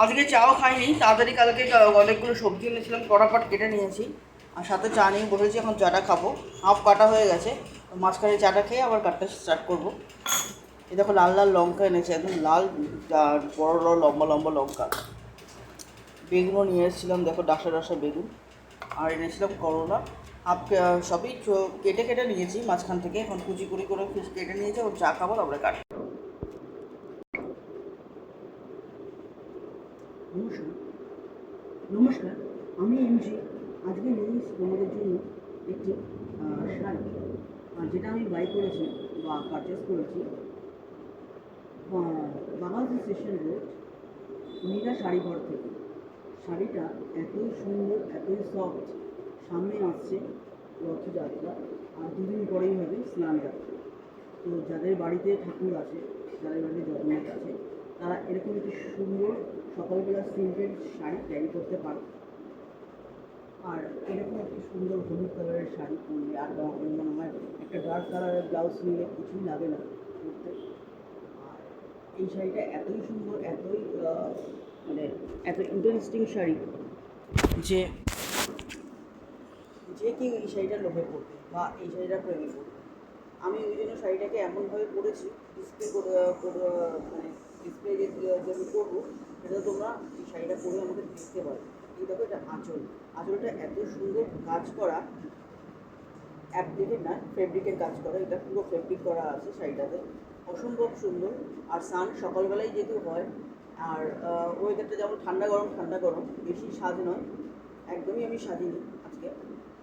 আজকে চাও খাইনি, তাড়াতাড়ি কালকে অনেকগুলো সবজি এনেছিলাম, কড়াপাট কেটে নিয়েছি আর সাথে চা নিয়ে বসেছি। এখন চাটা খাবো, হাফ কাটা হয়ে গেছে, মাঝখানে চাটা খেয়ে আবার কাটতে স্টার্ট করবো। এই দেখো লাল লাল লঙ্কা এনেছে, একদম লাল আর বড় বড় লম্বা লম্বা লঙ্কা। বেগুনও নিয়ে এসেছিলাম, দেখো ডাসা ডাসা বেগুন। আর এনেছিলাম করলা, হাফ সবই কেটে কেটে নিয়েছি মাঝখান থেকে। এখন কুচি কুচি করে কেটে নিয়েছি, ওর চা খাবো তারপরে কাট। নমস্কার, নমস্কার, আমি এমজি। আজকে নিয়ে এসেছি তোমাদের জন্য একটি শাড়ি, যেটা আমি বাই করেছি বা পারচেস করেছি বাঙালি স্টেশন রোড মীরা শাড়ি ঘর থেকে। শাড়িটা এতই সুন্দর, এতই সফট। সামনে আসছে রথযাত্রা, আর দুদিন পরেই হবে স্নান যাত্রা। তো যাদের বাড়িতে ঠাকুর আছে, যাদের বাড়িতে জগন্নাথ আছে, তারা এরকম একটি সুন্দর সকালবেলা সিম্পল শাড়ি ক্যারি করতে পারে। আর এরকম একটি সুন্দর হলুদ কালারের শাড়ি পরলে, আর মনে হয় একটা ডার্ক কালারের ব্লাউজ নিলে কিছুই লাগে না পরতে। আর এই শাড়িটা এতই সুন্দর, এতই মানে এত ইন্টারেস্টিং শাড়ি যে যে কেউ এই শাড়িটা লোভে পড়বে বা এই শাড়িটা প্রেমে পড়বে। আমি ওই জন্য শাড়িটাকে এমনভাবে পরেছি, ডিসপ্লে মানে ডিসপ্লে যে আমি করবো, সেটা তোমরা এই শাড়িটা পরে আমাকে দেখতে পারো। এই দেখো এটা আঁচলটা এত সুন্দর কাজ করা, অ্যাপ্লিকের না ফেব্রিকের কাজ করা। এটা পুরো ফেব্রিক করা আছে শাড়িটাতে, অসম্ভব সুন্দর। আর সান সকালবেলায় যেহেতু হয়, আর ওয়েদারটা যেমন ঠান্ডা গরম, বেশি সাজ নয়, একদমই আমি সাজিনি আজকে।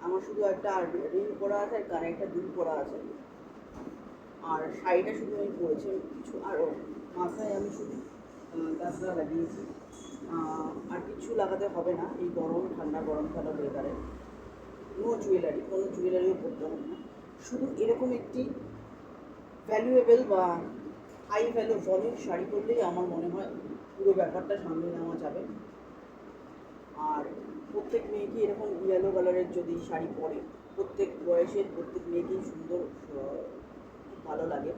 আমার শুধু একটা রিং পরা আছে আর কানে একটা দুল পরা আছে। আর শাড়িটা শুধু আমি পরেছি কিছু, আর মাথায় আমি শুধু গাছলা লাগিয়েছি। আর কিছু লাগাতে হবে না এই গরম ঠান্ডা ওয়েদারে। কোনো জুয়েলারিও পরতে হবে না। শুধু এরকম একটি ভ্যালুয়েবল বা হাই ভ্যালু ভলিউম শাড়ি পরলেই আমার মনে হয় পুরো ব্যাপারটা সামলে নেওয়া যাবে। আর প্রত্যেক মেয়েকে এরকম ইয়েলো কালারের যদি শাড়ি পরে, প্রত্যেক বয়সের প্রত্যেক মেয়েকেই সুন্দর ভালো লাগে।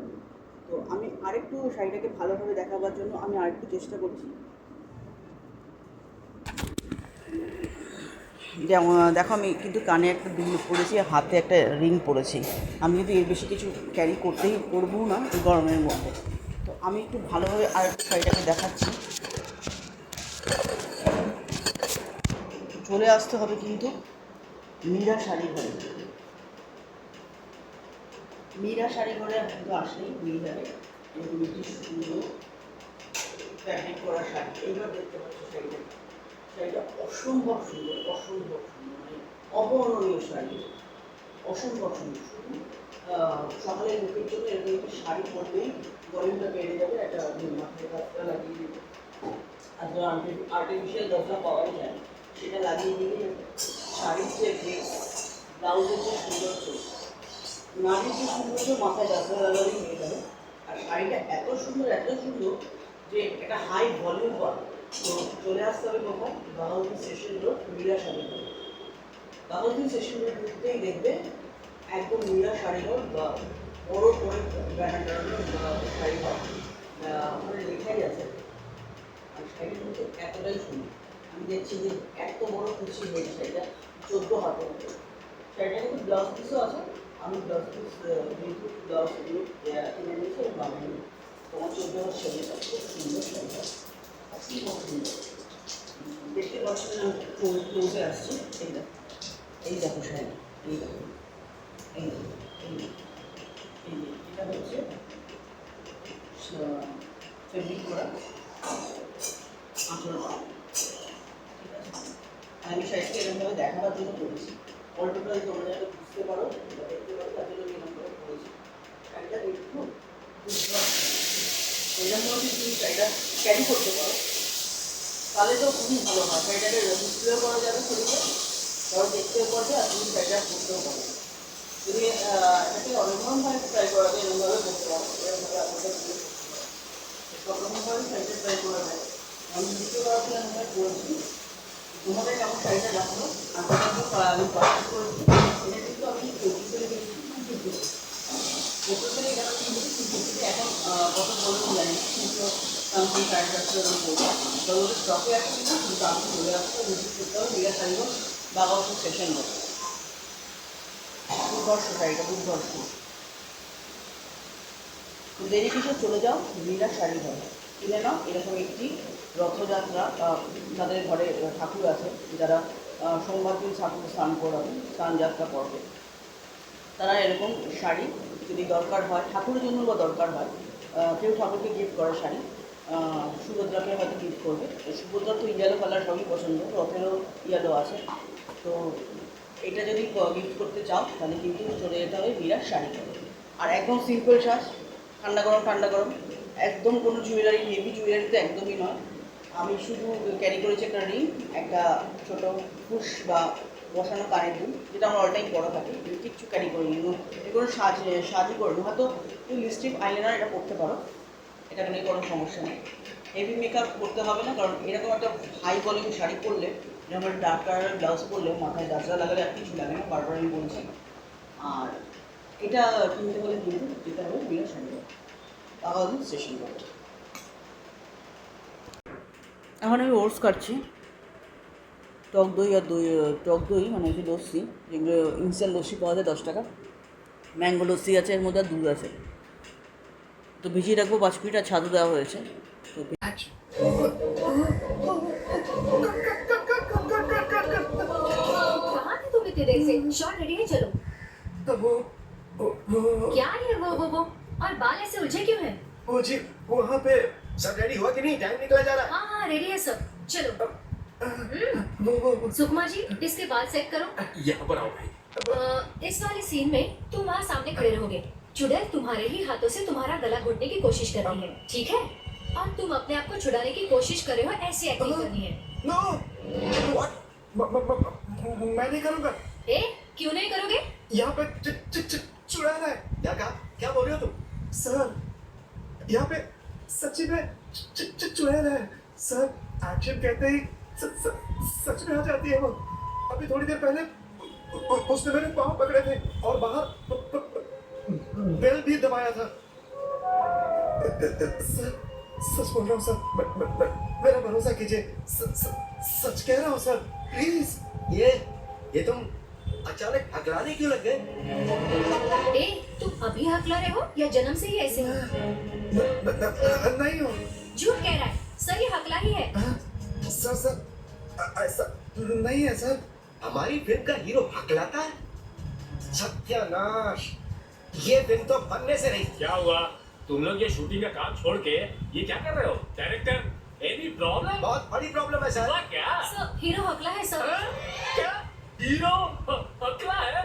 তো আমি আরেকটু শাড়িটাকে ভালোভাবে দেখাবার জন্য আমি আরেকটু চেষ্টা করছি। যেমন দেখো, আমি কিন্তু কানে একটা দুল পরেছি, হাতে একটা রিং পরেছি। আমি কিন্তু এর বেশি কিছু ক্যারি করবো না এই গরমের মধ্যে। তো আমি একটু ভালোভাবে আরেকটু শাড়িটাকে দেখাচ্ছি। চলে আসতে হবে কিন্তু মীরা শাড়ি ঘরে। মীরা শাড়ি ঘরে কিন্তু আসলেই পেয়ে যাবে এরকম একটি সুন্দর ফ্যাব্রিক করা শাড়ি। এইবার দেখতে পাচ্ছি শাড়িটা অসম্ভব সুন্দর, মানে অবর্ণনীয় শাড়ি, অসম্ভব সুন্দর। শুধু সকালের লোকের জন্য এরকম একটি শাড়ি পরলেই গরমটা বেড়ে যাবে। একটা মাথায় গাছটা লাগিয়ে দেবে, আর আর্টিফিশিয়াল দরজা পাওয়াই যায়, সেটা লাগিয়ে দিলে শাড়ির যে ড্রেস, ব্লাউজের যে সৌন্দর্য, নারীর যে সৌন্দর্য মাথায় গাছটা লাগালেই হয়ে যাবে। আর শাড়িটা এত সুন্দর যে একটা হাই ভলিউম করা। তো চলে আসতে হবে কোথায়? বাঘাউদ্দিন স্টেশন রোড মীরা শাড়ি ঘর। বাঘাউদ্দিন স্টেশন রোড ঢুকতেই দেখবে একদম মীরা শাড়ি ঘর বা বড় করে ব্যানার শাড়ি ঘর ওখানে লেখাই আছে। আর শাড়ির মধ্যে এতটাই সুন্দর, আমি দেখছি যে এত বড় খুশি হয়েছে শাড়িটা, 14 হাতের মতো। শাড়িটা কিন্তু ব্লাউজ পিসও আছে। আমি ব্লাউজ পিস যেহেতু ব্লাউজগুলো কিনে নিয়েছি এবং বানিয়ে তোমার 14 হাত শাড়িটা খুব সুন্দর শাড়িটা, খুব সুন্দর দেখতে পাচ্ছি না। ক্লোজে আসছি, এই দেখো শাড়িটা, এই দেখো, এই এটা হচ্ছে ফেব্রিক করা আঁচল। ঠিক আছে, আমি শাড়িটা এরকমভাবে দেখাবার জন্য করেছি, অল্পটা তোমরা যাতে বুঝতে পারো বা দেখতে পারো, তার জন্য এরকমভাবে করেছি। শাড়িটা একটু এরকম মধ্যে তুমি শাড়িটা ক্যারি করতে পারো, তাহলে তো খুবই ভালো হয়। শাড়িটাকে ডিসপ্লেও করা যাবে শরীরে, ধরো দেখতেও পারবে, আর তুমি শাড়িটা পরতেও পারবে। যদি এটাকে অনেকভাবে ট্রাই করা যায়, এরকমভাবে করতে পারো, এরকমভাবে আপনাদের সব রকমভাবে শাড়িটা ট্রাই করা যায়। আমি দ্বিতীয় করার জন্য আমি করেছি। তোমাদের কেমন শাড়িটা দেখালো, আমি পারচেস করেছি। এটা কিন্তু আমি 25 করে কিনেছি। প্রথমে এটা এখন কত বলবো জানি না, কিন্তু সামথিং 7:30 এরকম বলবো। তো ওদের স্টকে আছে কিনা কিন্তু আমি চলে আসতে ভিজিট করতে হবে বিরাট শাড়িগুলো বাগাওয়াপুর স্টেশন রোড। দুর্ধর্ষ শাড়িটা দুর্ধর্ষ। দেরি কিছু চলে যাও, বিরাট শাড়ি ঘর কিনে নাও। এরকম একটি রথযাত্রা তাদের ঘরে ঠাকুর আছে যারা সোমবার দিন ঠাকুর স্নান করাবে, স্নানযাত্রা করবে, তারা এরকম শাড়ি যদি দরকার হয় ঠাকুরের জন্য বা দরকার হয়, কেউ ঠাকুরকে গিফট করে শাড়ি, সুভদ্রাকে হয়তো গিফট করবে। সুভদ্রা তো ইয়েলো কালার সবই পছন্দ, রথেরও ইয়েলো আছে। তো এটা যদি গিফট করতে চাও তাহলে কিন্তু চলে যেতে হবে বিরাট শাড়ি করে। আর একদম সিম্পল সাজ, ঠান্ডা গরম, একদম কোনো জুয়েলারি, হেভি জুয়েলারি তো একদমই নয়। আমি শুধু ক্যারি করেছি একটা রিং, একটা ছোটো ফুস বা বসানো কানের দুল, যেটা আমার অল টাইম পরা থাকে। কিচ্ছু ক্যারি করিনি, এগুলো সাজই করে নিই। হয়তো তুমি লিপস্টিক আইলাইনার এটা পরতে পারো, এটা নিয়ে কোনো সমস্যা নেই। হেভি মেকআপ করতে হবে না, কারণ এরকম একটা হাই ভলিউম শাড়ি পরলে, যেমন ডার্ক কালারের ব্লাউজ পরলে মাথায় দাঁড়া লাগালে আর কিছু লাগে না, বারবার আমি বলছি। আর এটা কিনতে হলে কিন্তু যেটা হবে বিরাট শাড়ি বাগাওয়াপুর স্টেশন রোড। এখন আমি ওটস কাটছি, টক দই মানে হচ্ছে লস্যি, যেগুলো ইনস্ট্যান্ট লস্যি পাওয়া যায় 10 টাকা। ম্যাঙ্গো লস্যি আছে, এর মধ্যে দুধ আছে। তো ভিজিয়ে রাখবো 5 মিনিট, আর ছাতু দেওয়া হয়েছে। তো कहाँ थे तुम इतनी देर से? शॉट रेडी है, चलो। तो वो क्या है वो और बाल ऐसे उलझे क्यों हैं? वो जी वहाँ पे सब रेडी हुआ कि नहीं? टाइम निकला जा रहा हाँ हाँ रेडी है सब, चलो। है। वो सुषमा जी इसके बाल सेट करो। यहाँ पर आओ भाई। इस वाले सीन में तुम वहाँ सामने खड़े रहोगे। चुड़ैल तुम्हारे ही हाथों से तुम्हारा गला घोटने की कोशिश कर रही है, ठीक है? और तुम अपने आप को छुड़ाने की कोशिश कर रहे हो, ऐसी एक्टिंग करनी है। नो व्हाट मैं नहीं करूँगा। ए क्यों नहीं करोगे? यहाँ पे चुड़ैल है। क्या कहा? क्या बोल रहे हो तुम? सर यहाँ पे सच्ची में चुड़ैल है सर। एक्शन कहते ही सच में आ जाती है वो। अभी थोड़ी देर पहले उसने मेरे पाँव पकड़े थे और बाहर बेल भी दबाया था। सर सच बोल रहा हूँ सर, मेरा भरोसा कीजिए। सच कह रहा हूँ सर, प्लीज। ये तुम अचानक हकलाने क्यों लग गए? ए तुम अभी हकला रहे हो या जन्म से ही ऐसे हो? नहीं हो झूठ कह रहा है सर, ये हकला ही है। सर ऐसा नहीं है सर। हमारी फिल्म का हीरो हकलाता है? सत्यानाश, ये फिल्म तो बनने से नहीं। क्या हुआ? तुम लोग ये शूटिंग का काम छोड़ के ये क्या कर रहे हो? Director, any problem? बहुत बड़ी प्रॉब्लम है सर। हुआ क्या? सर हीरो हकला है सर। हाँ? क्या हीरो हकला है?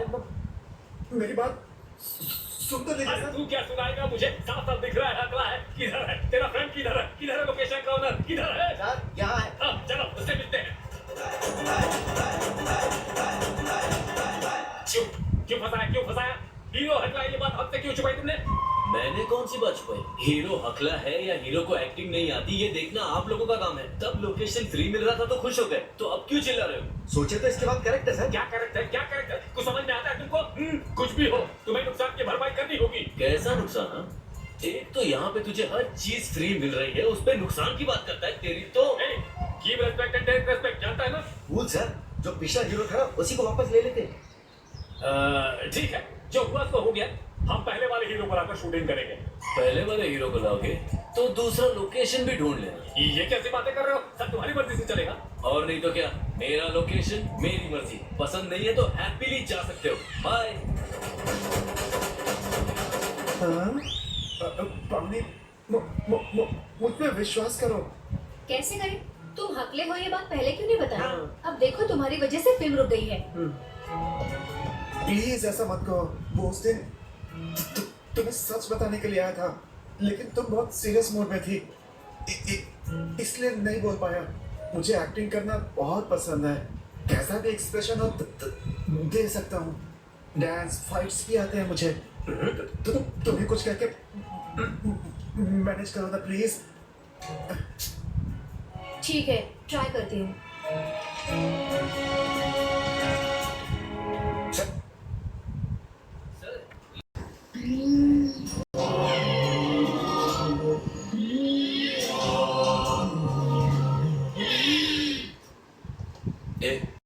मेरी बात सुन तो लीजिए अरे सर। तू क्या सुनाएगा मुझे? साफ साफ दिख रहा है हकला है। किधर है तेरा फ्रेंड? किधर है लोकेशन का ओनर? किधर है? सर यहाँ है। हाँ, चलो उससे मिलते हैं। क्यों फंसाया? हीरो हकला है, ये बात हमसे क्यों छुपाई तुमने? मैंने कौन सी बात छुपाई? हीरो हकला है या हीरो को एक्टिंग नहीं आती, ये देखना आप लोगों का काम है। तब लोकेशन फ्री मिल रहा था तो खुश हो गए, तो अब क्यों चिल्ला रहे हो? सोचे तो इसके बाद करेक्ट है सर। क्या कैरेक्टर? कुछ समझ में आता है तुमको? कुछ भी हो, तुम्हें नुकसान की भरपाई करनी होगी। कैसा नुकसान? हाँ? एक तो यहाँ पे तुझे हर चीज फ्री मिल रही है, उस पे नुकसान की बात करता है। तेरी तो give respect and take respect, जानता है ना? कूल सर, जो पिछला हीरो था ना उसी को वापस ले लेते। ठीक है, जो हुआ तो हो गया। हम पहले वाले हीरो पर आकर शूटिंग करेंगे। पहले वाले हीरो को लाओगे तो दूसरा लोकेशन भी ढूंढ लेना। ये कैसी बातें कर रहे हो? सब तुम्हारी मर्जी से चलेगा। और नहीं तो क्या, मेरा लोकेशन मेरी मर्जी। पसंद नहीं है तो हैप्पीली जा सकते हो। बाय। पावनी मुझ पे विश्वास करो। कैसे करें? तुम हकले हो ये बात पहले क्यों नहीं बताया? अब देखो तुम्हारी वजह से फिल्म रुक गई है। प्लीज ऐसा मत करो। वो उस दिन तुम्हें सच बताने के लिए आया था, लेकिन तुम बहुत सीरियस मूड में थी, इसलिए नहीं बोल पाया। मुझे एक्टिंग करना बहुत पसंद है, कैसा भी एक्सप्रेशन हो दे सकता हूँ। डांस फाइट्स भी आते हैं मुझे। तुम्हें कुछ कहके मैनेज करो ना प्लीज। ठीक है, ट्राई करती हूँ। ए